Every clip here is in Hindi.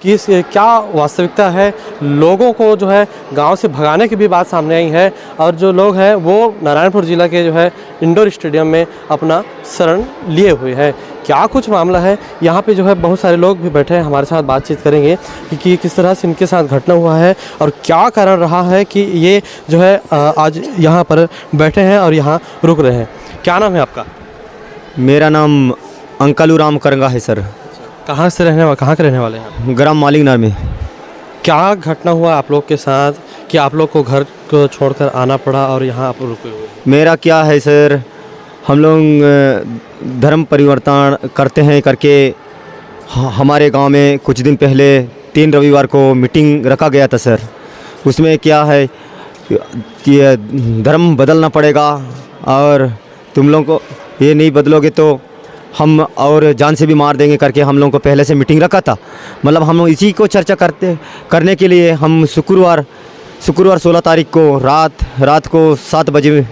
कि क्या वास्तविकता है। लोगों को जो है गांव से भगाने की भी बात सामने आई है और जो लोग हैं वो नारायणपुर ज़िला के जो है इंडोर स्टेडियम में अपना शरण लिए हुए हैं। क्या कुछ मामला है, यहाँ पे जो है बहुत सारे लोग भी बैठे हैं, हमारे साथ बातचीत करेंगे कि किस तरह से इनके साथ घटना हुआ है और क्या कारण रहा है कि ये जो है आज यहाँ पर बैठे हैं और यहाँ रुक रहे हैं। क्या नाम है आपका? मेरा नाम अंकलू राम करंगा है सर। कहाँ के रहने वाले हैं? ग्राम मालिकनगर में। क्या घटना हुआ आप लोग के साथ कि आप लोग को घर को छोड़कर आना पड़ा और यहाँ आप रुके हुए? मेरा क्या है सर, हम लोग धर्म परिवर्तन करते हैं करके हमारे गांव में कुछ दिन पहले 3 रविवार को मीटिंग रखा गया था सर। उसमें क्या है कि धर्म बदलना पड़ेगा और तुम लोग को ये नहीं बदलोगे तो हम और जान से भी मार देंगे करके हम लोगों को पहले से मीटिंग रखा था। मतलब हम लोग इसी को चर्चा करने के लिए हम शुक्रवार 16 तारीख को रात को 7 बजे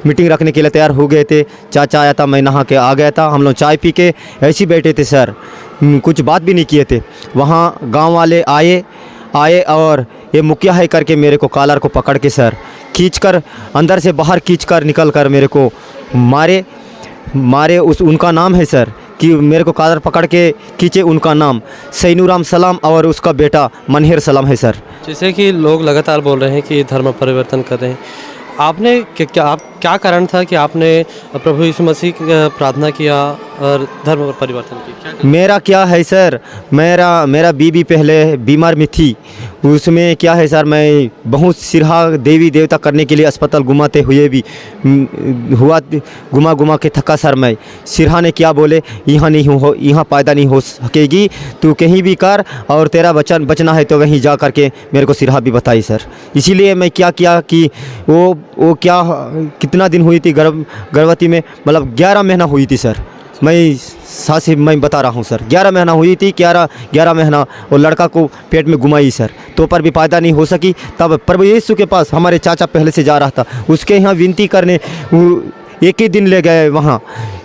मीटिंग रखने के लिए तैयार हो गए थे। चाचा आया था, मैं नहा के आ गया था, हम लोग चाय पी के ऐसे ही बैठे थे सर, कुछ बात भी नहीं किए थे। वहाँ गांव वाले आए और ये मुखिया है करके मेरे को कॉलर को पकड़ के सर खींचकर अंदर से बाहर खींचकर निकल कर मेरे को मारे उनका नाम है सर कि मेरे को कॉलर पकड़ के खींचे, उनका नाम सैनुराम सलाम और उसका बेटा मनहेर सलाम है सर। जैसे कि लोग लगातार बोल रहे हैं कि धर्म परिवर्तन कर रहे हैं, आपने क्या कारण था कि आपने प्रभु यीशु मसीह की प्रार्थना किया और धर्म परिवर्तन की? मेरा क्या है सर, मेरा बीबी पहले बीमार में थी। उसमें क्या है सर, मैं बहुत सिरहा देवी देवता करने के लिए अस्पताल घुमाते हुए भी घुमा के थका सर। मैं सिरहा ने क्या बोले, यहाँ पैदा नहीं हो सकेगी, तू कहीं भी कर और तेरा बचना है तो वहीं जा करके मेरे को सिरहा भी बताई सर। इसीलिए मैं क्या किया कि वो क्या कितना दिन हुई थी गर्भवती में, मतलब 11 महीना हुई थी सर। मैं बता रहा हूँ सर, 11 महीना हुई थी। 11 महीना वो लड़का को पेट में घुमाई सर, तो पर भी पैदा नहीं हो सकी। तब प्रभु यीशु के पास हमारे चाचा पहले से जा रहा था, उसके यहाँ विनती करने एक ही दिन ले गए वहाँ।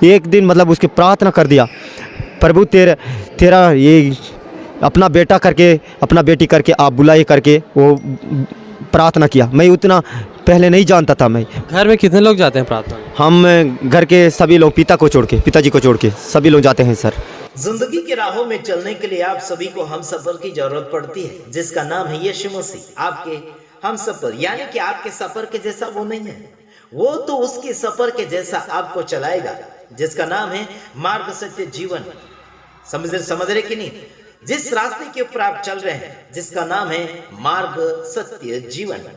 एक दिन मतलब उसके प्रार्थना कर दिया, प्रभु तेरा ये अपना बेटा करके अपना बेटी करके आप बुलाए करके वो प्रार्थना किया। मैं उतना पहले नहीं जानता था। मैं घर में कितने लोग जाते हैं प्रार्थना? हम घर के सभी लोग पिताजी को छोड़ के सभी लोग जाते हैं सर। जिंदगी की राहों में चलने के लिए आप सभी को हम सफर की जरूरत पड़ती है, जिसका नाम है यीशु मसीह। आपके हम सफर यानी कि आपके सफर के जैसा वो नहीं है, वो तो उसके सफर के जैसा आपको चलाएगा, जिसका नाम है मार्ग सत्य जीवन। समझ रहे कि नहीं? जिस रास्ते के ऊपर आप चल रहे हैं, जिसका नाम है मार्ग सत्य जीवन,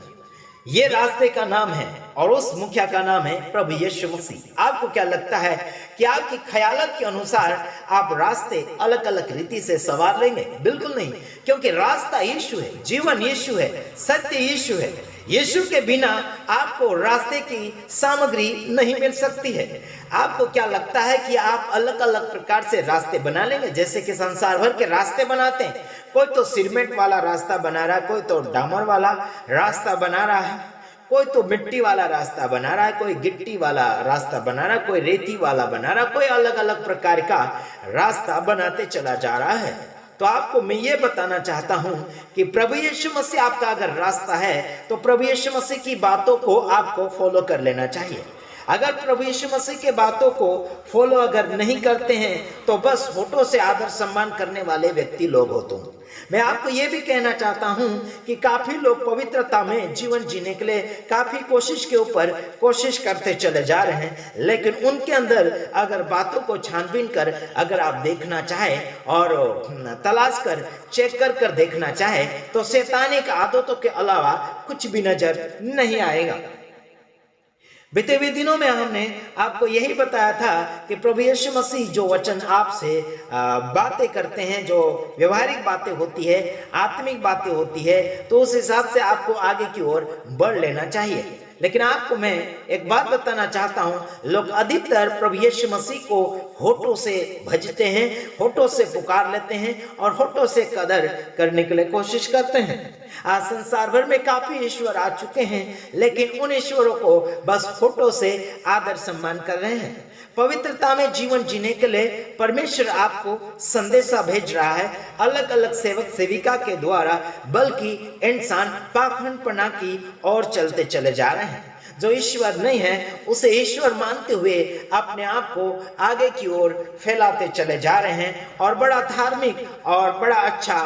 ये रास्ते का नाम है और उस मुखिया का नाम है प्रभु यीशु मसीह। आपको क्या लगता है कि आपकी ख्यालत के अनुसार आप रास्ते अलग अलग रीति से सवार लेंगे? बिल्कुल नहीं, क्योंकि रास्ता यीशु है, जीवन यीशु है, सत्य यीशु है। यीशु के बिना आपको रास्ते की सामग्री नहीं मिल सकती है। आपको क्या लगता है कि आप अलग अलग प्रकार से रास्ते बना लेंगे, जैसे कि संसार भर के रास्ते बनाते हैं? कोई तो सीमेंट वाला रास्ता बना रहा है, कोई तो डामर वाला रास्ता बना रहा है, कोई तो मिट्टी वाला रास्ता बना रहा है, कोई गिट्टी वाला रास्ता बना रहा है, कोई रेती वाला बना रहा है, कोई अलग अलग प्रकार का रास्ता बनाते चला जा रहा है। तो आपको मैं ये बताना चाहता हूं कि प्रभु यीशु मसीह आपका अगर रास्ता है तो प्रभु यीशु मसीह की बातों को आपको फॉलो कर लेना चाहिए। अगर प्रभु यीशु मसीह के बातों को फॉलो अगर नहीं करते हैं तो बस फोटो से आदर सम्मान करने वाले व्यक्ति लोग हो तुम। मैं आपको यह भी कहना चाहता हूं कि काफी लोग पवित्रता में जीवन जीने के लिए काफी कोशिश के ऊपर कोशिश करते चले जा रहे हैं, लेकिन उनके अंदर अगर बातों को छानबीन कर अगर आप देखना चाहे और तलाश कर चेक कर देखना चाहे तो शैतानिक आदतों के अलावा कुछ भी नजर नहीं आएगा। बीते हुए दिनों में हमने आपको यही बताया था कि प्रभु यीशु मसीह जो वचन आपसे बातें करते हैं, जो व्यवहारिक बातें होती है, आत्मिक बातें होती है, तो उस हिसाब से आपको आगे की ओर बढ़ लेना चाहिए। लेकिन आपको मैं एक बात बताना चाहता हूं, लोग अधिकतर प्रभु यीशु मसीह को होठों से भजते हैं, होठों से पुकार लेते हैं और होठों से कदर करने के लिए कोशिश करते हैं। आज संसार भर में काफी ईश्वर आ चुके हैं, लेकिन उन ईश्वरों को बस होठों से आदर सम्मान कर रहे हैं। पवित्रता में जीवन जीने के लिए परमेश्वर आपको संदेशा भेज रहा है अलग अलग सेवक सेविका के द्वारा, बल्कि इंसान पाखंडपना की ओर चलते चले जा रहे हैं। जो ईश्वर नहीं है उसे ईश्वर मानते हुए अपने आप को आगे की ओर फैलाते चले जा रहे हैं और बड़ा धार्मिक और बड़ा अच्छा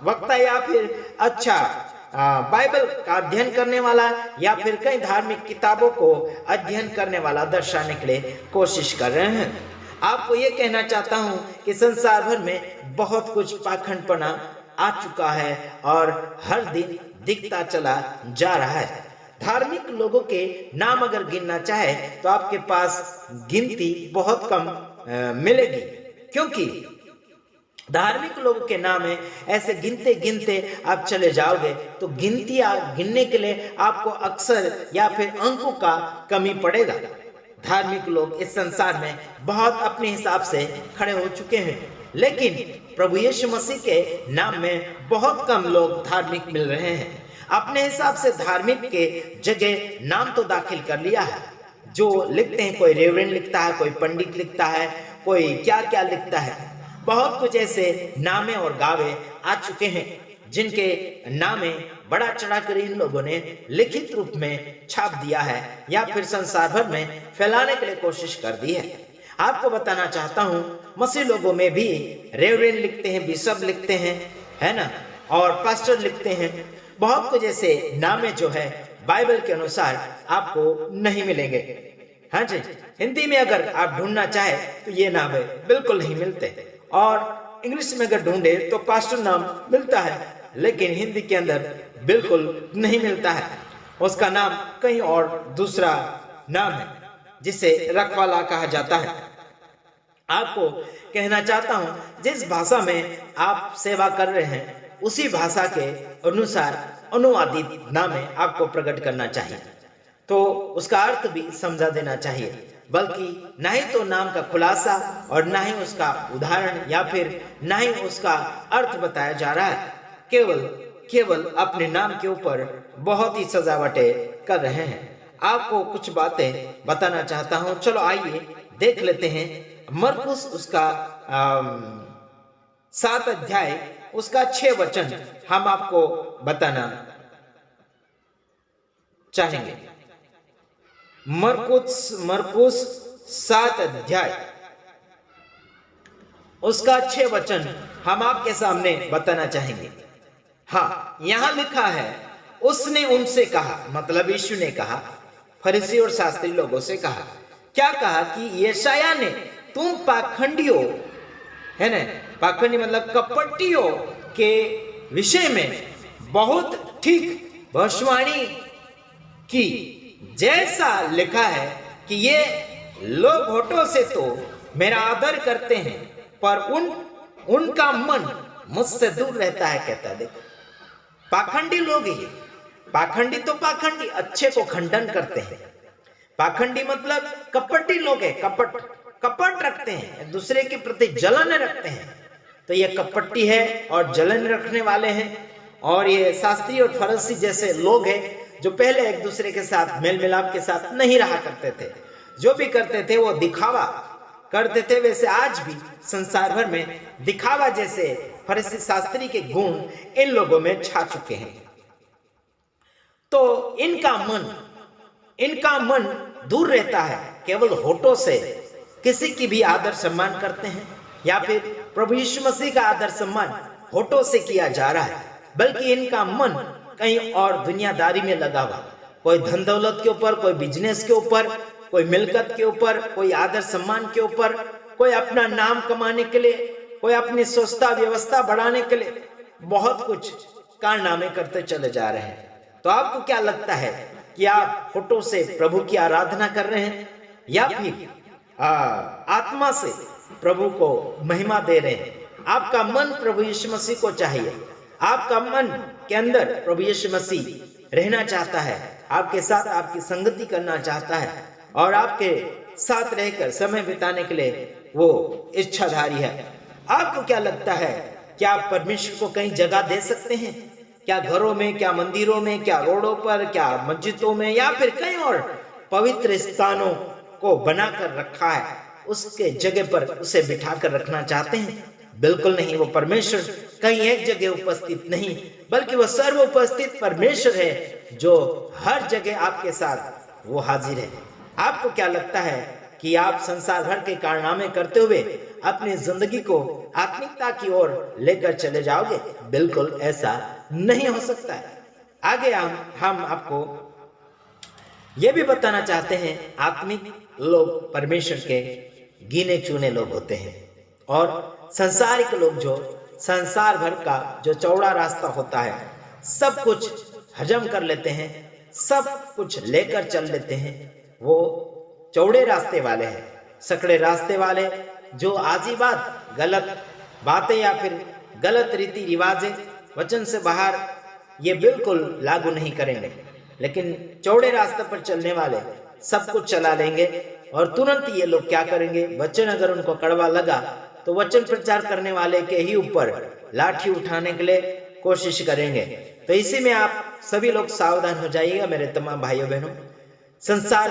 वक्ता या फिर अच्छा बाइबल का अध्ययन करने वाला या फिर कई धार्मिक किताबों को अध्ययन करने वाला दर्शाने के लिए कोशिश कर रहे हैं। आपको ये कहना चाहता हूं कि संसार भर में बहुत कुछ पाखंडपना आ चुका है और हर दिन दिखता चला जा रहा है। धार्मिक लोगों के नाम अगर गिनना चाहे तो आपके पास गिनती बहुत कम मिलेगी, क्योंकि धार्मिक लोगों के नाम है ऐसे गिनते गिनते आप चले जाओगे तो गिनने के लिए आपको अक्सर या फिर अंकों का कमी पड़ेगा। धार्मिक लोग इस संसार में बहुत अपने हिसाब से खड़े हो चुके हैं, लेकिन प्रभु यीशु मसीह के नाम में बहुत कम लोग धार्मिक मिल रहे हैं। अपने हिसाब से धार्मिक के जगह नाम तो दाखिल कर लिया है, जो लिखते हैं, कोई रेवरेंड लिखता है, कोई पंडित लिखता है, कोई क्या क्या लिखता है। बहुत कुछ ऐसे नामे और गावे आ चुके हैं जिनके नामे बड़ा चढ़ाकर इन लोगों ने लिखित रूप में छाप दिया है या फिर संसार भर में फैलाने के लिए कोशिश कर दी है। आपको बताना चाहता हूं, मसीह लोगों में भी रेवरेंड लिखते हैं, बिशप लिखते हैं, है ना, और पास्टर लिखते हैं। बहुत कुछ ऐसे नामे जो है बाइबल के अनुसार आपको नहीं मिलेंगे। हाँ जी, हिंदी में अगर आप ढूंढना चाहे तो ये नाम है बिल्कुल नहीं मिलते, और इंग्लिश में अगर ढूंढे तो पास्टर नाम मिलता है, लेकिन हिंदी के अंदर बिल्कुल नहीं मिलता है। उसका नाम कहीं और दूसरा नाम है जिसे रखवाला कहा जाता है। आपको कहना चाहता हूं, जिस भाषा में आप सेवा कर रहे हैं उसी भाषा के अनुसार अनुवादित नामे आपको प्रकट करना चाहिए, तो उसका अर्थ भी समझा देना चाहिए, बल्कि न ही तो नाम का खुलासा और न ही उसका उदाहरण या फिर न ही उसका अर्थ बताया जा रहा है। केवल अपने नाम के ऊपर बहुत ही सजावटें कर रहे हैं। आपको कुछ बातें बताना चाहता हूं, चलो आइए देख लेते हैं। मरकुस उसका 7 अध्याय उसका 6 वचन हम आपको बताना चाहेंगे। मरकुस 7 अध्याय उसका 6 वचन हम आपके सामने बताना चाहेंगे। हाँ, यहां लिखा है, उसने उनसे कहा, मतलब यीशु ने कहा, फरीसी और शास्त्री लोगों से कहा, क्या कहा कि यशायाह ने तुम पाखंडियों, है ना, पाखंडी मतलब कपटियों के विषय में बहुत ठीक भविष्यवाणी की, जैसा लिखा है कि ये लोग होठों से तो मेरा आदर करते हैं पर उनका मन मुझसे दूर रहता है। कहता देखो, पाखंडी लोग ही, पाखंडी तो पाखंडी अच्छे को खंडन करते हैं। पाखंडी मतलब कपटी लोग है, कपट रखते हैं, दूसरे के प्रति जलन रखते हैं। तो ये कपटी है और जलन रखने वाले हैं, और ये शास्त्री और फरीसी जैसे लोग हैं जो पहले एक दूसरे के साथ मेल मिलाप के साथ नहीं रहा करते थे। जो भी करते थे वो दिखावा करते थे। वैसे आज भी संसार भर में दिखावा जैसे फरीसी शास्त्री के गुण इन लोगों में छा चुके हैं। तो इनका मन दूर रहता है, केवल होठों से किसी की भी आदर सम्मान करते हैं, या फिर प्रभु यीशु मसीह का आदर सम्मान होठों से किया जा रहा है, बल्कि इनका मन कहीं और दुनियादारी में लगा हुआ, कोई धन दौलत के ऊपर, कोई बिजनेस के ऊपर, कोई मिलकत के ऊपर, कोई आदर सम्मान के ऊपर, कोई अपना नाम कमाने के लिए, कोई अपनी स्वच्छता व्यवस्था बढ़ाने के लिए बहुत कुछ कारनामे करते चले जा रहे हैं। तो आपको क्या लगता है कि आप होठों से प्रभु की आराधना कर रहे हैं या फिर आत्मा से प्रभु को महिमा दे रहे हैं? आपका मन प्रभु यीशु मसीह को चाहिए, आपका मन के अंदर प्रभु यीशु मसीह रहना चाहता है, आपके साथ आपकी संगति करना चाहता है और आपके साथ रहकर समय बिताने के लिए वो इच्छाधारी है। आपको क्या लगता है, क्या आप परमेश्वर को कहीं जगह दे सकते हैं? क्या घरों में, क्या मंदिरों में, क्या रोडों पर, क्या मस्जिदों में, या फिर कहीं और पवित्र स्थानों को बनाकर रखा है, उसके जगह पर उसे बिठा कर रखना चाहते हैं? बिल्कुल नहीं। वो परमेश्वर कहीं एक जगह उपस्थित नहीं, बल्कि वो सर्व उपस्थित परमेश्वर है जो हर जगह आपके साथ वो हाजिर है। आपको क्या लगता है कि आप संसार भर के कारनामे करते हुए अपनी जिंदगी को आत्मिकता की ओर लेकर चले जाओगे? बिल्कुल ऐसा नहीं हो सकता है। आगे हम आपको यह भी बताना चाहते हैं, आत्मिक लोग परमेश्वर के गिने चुने लोग होते हैं और संसारिक लोग जो संसार भर का जो चौड़ा रास्ता होता है सब कुछ हजम कर लेते हैं, सब कुछ लेकर चल लेते हैं, वो चौड़े रास्ते वाले हैं। सकड़े रास्ते वाले जो आजीबात गलत बातें या फिर गलत रीति रिवाजें वचन से बाहर ये बिल्कुल लागू नहीं करेंगे, लेकिन चौड़े रास्ते पर चलने वाले सब कुछ चला लेंगे और तुरंत ये लोग क्या करेंगे, वचन अगर उनको कड़वा लगा तो वचन प्रचार करने वाले के ही ऊपर लाठी उठाने के लिए कोशिश करेंगे। तो इसी में आप सभी लोग सावधान हो जाइएगा मेरे तमाम भाइयों बहनों। संसार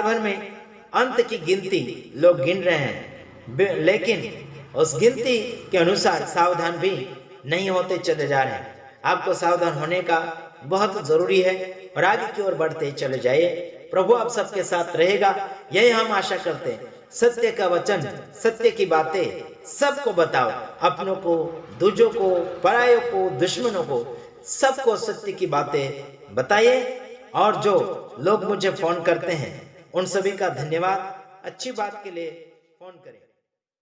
भर में अंत की गिनती लोग गिन रहे हैं, लेकिन उस गिनती के अनुसार सावधान भी नहीं होते चले जा रहे हैं। आपको सावधान होने का बहुत जरूरी है और आगे की ओर बढ़ते चले जाइए। प्रभु आप सबके साथ रहेगा, यही हम आशा करते हैं। सत्य का वचन, सत्य की बातें सबको बताओ, अपनों को, दूजों को, परायों को, दुश्मनों को, सबको सत्य की बातें बताइए। और जो लोग मुझे फोन करते हैं उन सभी का धन्यवाद। अच्छी बात के लिए फोन करें।